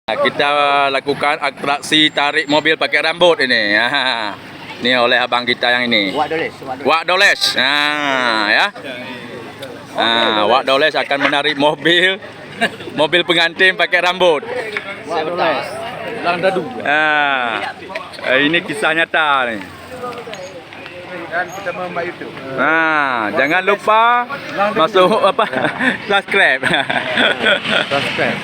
Kita lakukan atraksi tarik mobil pakai rambut ini. Ini oleh abang kita yang ini. Wak Doles. Ya. Wak Doles akan menarik mobil pengantin pakai rambut. Wak Doles. Lang dadu. Ini kisah nyata nih. Dan kita membuat YouTube. Jangan lupa masuk subscribe. Subscribe.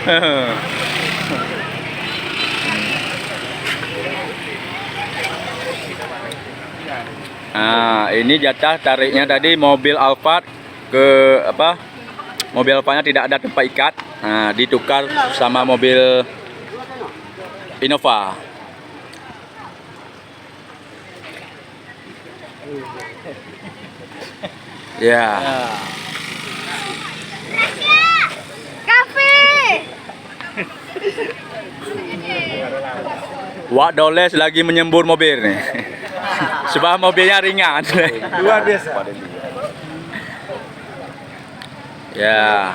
Ini jatah tariknya tadi mobil Alphard ke mobil Alphardnya tidak ada tempat ikat, ditukar sama mobil Innova. Ya. Kafe. Wak Doles lagi menyembur mobil nih. Sebab mobilnya ringan. Luar biasa. Ya.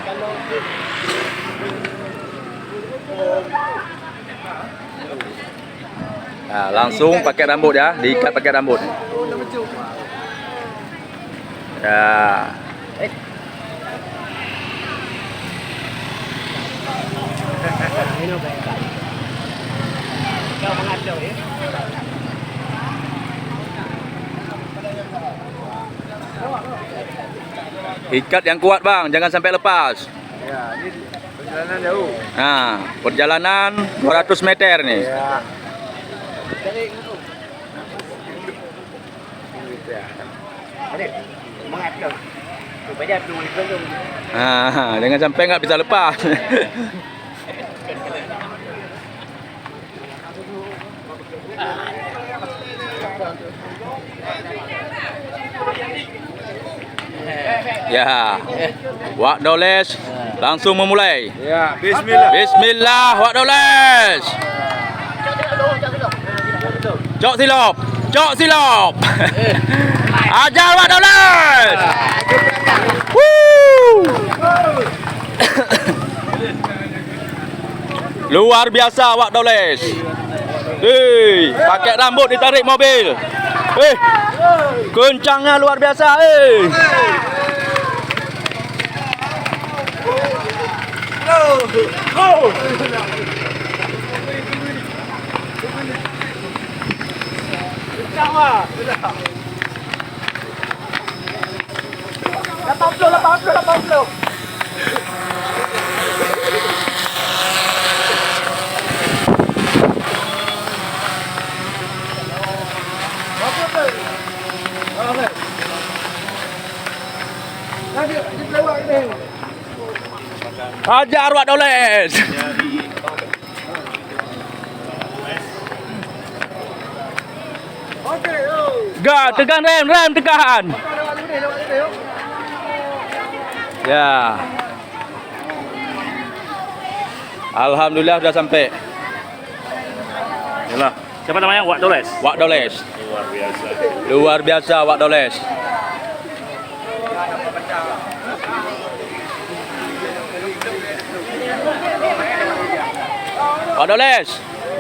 Langsung pakai rambut ya, diikat pakai rambut. Ya. Ikat yang kuat bang, jangan sampai lepas. Ya, ini perjalanan jauh. Perjalanan 200 meter nih. Ya. Jangan sampai nggak bisa lepas. Ya, Wak Doles langsung memulai. Ya, bismillah. Bismillah, Wak Doles. Cok silop, cok silop. Ajar Wak Doles. Luar biasa Wak Doles. Pakai rambut ditarik mobil. Kencangnya luar biasa. Hajar Wak Doles. Tekan rem tekan. Ya. Alhamdulillah sudah sampai. Yalah. Siapa namanya? Wak Doles. Wak Doles. Luar biasa. Luar biasa Wak Doles. Wak Doles.